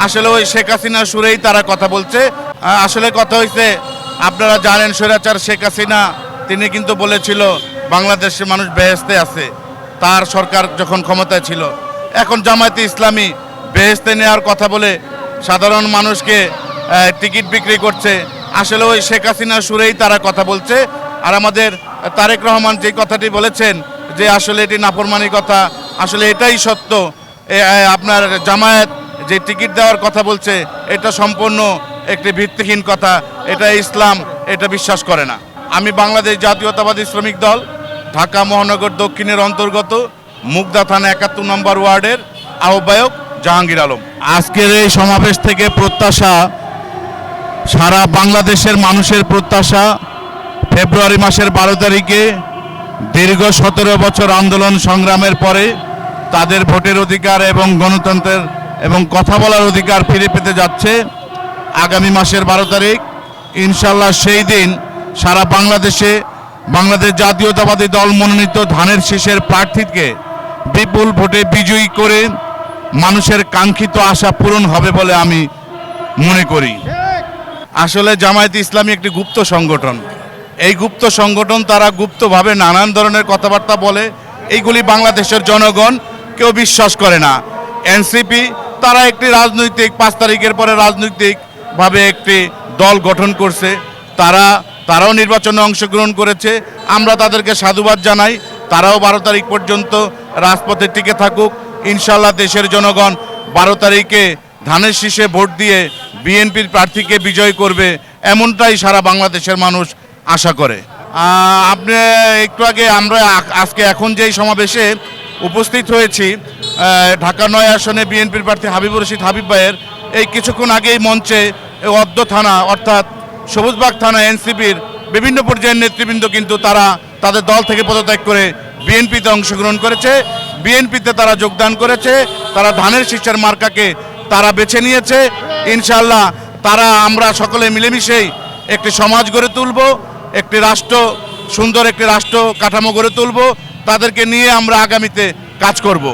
আসলে ওই শেখ হাসিনার সুরেই তারা কথা বলছে। আসলে কথা হয়েছে, আপনারা জানেন স্বৈরাচার শেখ হাসিনা তিনি কিন্তু বলেছিল বাংলাদেশের মানুষ বেহেশতে আছে তার সরকার যখন ক্ষমতায় ছিল। এখন জামায়াতে ইসলামী বেহেশতে নেওয়ার কথা বলে সাধারণ মানুষকে টিকিট বিক্রি করছে। আসলে ওই শেখ হাসিনার সুরেই তারা কথা বলছে। আর আমাদের তারেক রহমান যে কথাটি বলেছেন যে আসলে এটি নাফরমানি কথা, আসলে এটাই সত্য। আপনার জামায়াত যে টিকিট দেওয়ার কথা বলছে এটা সম্পূর্ণ একটি ভিত্তিহীন কথা। এটা ইসলাম এটা বিশ্বাস করে না। আমি বাংলাদেশ জাতীয়তাবাদী শ্রমিক দল ঢাকা মহানগর দক্ষিণের অন্তর্গত মুগদা থানা ৭১ নম্বর ওয়ার্ডের আহ্বায়ক জাহাঙ্গীর আলম। আজকের এই সমাবেশ থেকে প্রত্যাশা, সারা বাংলাদেশের মানুষের প্রত্যাশা, ফেব্রুয়ারি মাসের ১২ তারিখে দীর্ঘ ১৭ বছর আন্দোলন সংগ্রামের পরে তাদের ভোটের অধিকার এবং গণতন্ত্রের এবং কথা বলার অধিকার ফিরে পেতে যাচ্ছে আগামী মাসের ১২ তারিখ। ইনশাল্লাহ সেই দিন সারা বাংলাদেশে বাংলাদেশ জাতীয়তাবাদী দল মনোনীত ধানের শীষের প্রার্থীকে বিপুল ভোটে বিজয়ী করে মানুষের কাঙ্ক্ষিত আশা পূরণ হবে বলে আমি মনে করি। আসলে জামায়াতে ইসলামী একটি গুপ্ত সংগঠন। এই গুপ্ত সংগঠন তারা গুপ্তভাবে নানান ধরনের কথাবার্তা বলে, এইগুলি বাংলাদেশের জনগণ কেউ বিশ্বাস করে না। এনসিপি তারা একটি রাজনৈতিক ৫ তারিখের পরে রাজনৈতিকভাবে একটি দল গঠন করছে, তারাও নির্বাচনে অংশগ্রহণ করেছে। আমরা তাদেরকে সাধুবাদ জানাই। তারাও ১২ তারিখ পর্যন্ত রাজপথে টিকে থাকুক। ইনশাল্লাহ দেশের জনগণ ১২ তারিখে ধানের শীষে ভোট দিয়ে বিএনপির প্রার্থীকে বিজয় করবে, এমনটাই সারা বাংলাদেশের মানুষ আশা করে। আপনি একটু আগে আমরা আজকে এখন যেই সমাবেশে উপস্থিত হয়েছি ঢাকা ৯ আসনে বিএনপির প্রার্থী হাবিবুর রশিদ হাবিব ভাইয়ের এই কিছুক্ষণ আগেই মঞ্চে অদ্য থানা অর্থাৎ সবুজবাগ থানা এনসিপির বিভিন্ন পর্যায়ের নেতৃবৃন্দ কিন্তু তারা তাদের দল থেকে পদত্যাগ করে বিএনপিতে অংশগ্রহণ করেছে। বিএনপিতে তারা যোগদান করেছে, তারা ধানের শীষের মার্কাকে তারা বেছে নিয়েছে। ইনশাআল্লাহ আমরা সকলে মিলেমিশেই একটি সমাজ গড়ে তুলব, একটি রাষ্ট্র, সুন্দর একটি রাষ্ট্র কাঠামো গড়ে তুলব। তাদেরকে নিয়ে আমরা আগামীতে কাজ করব।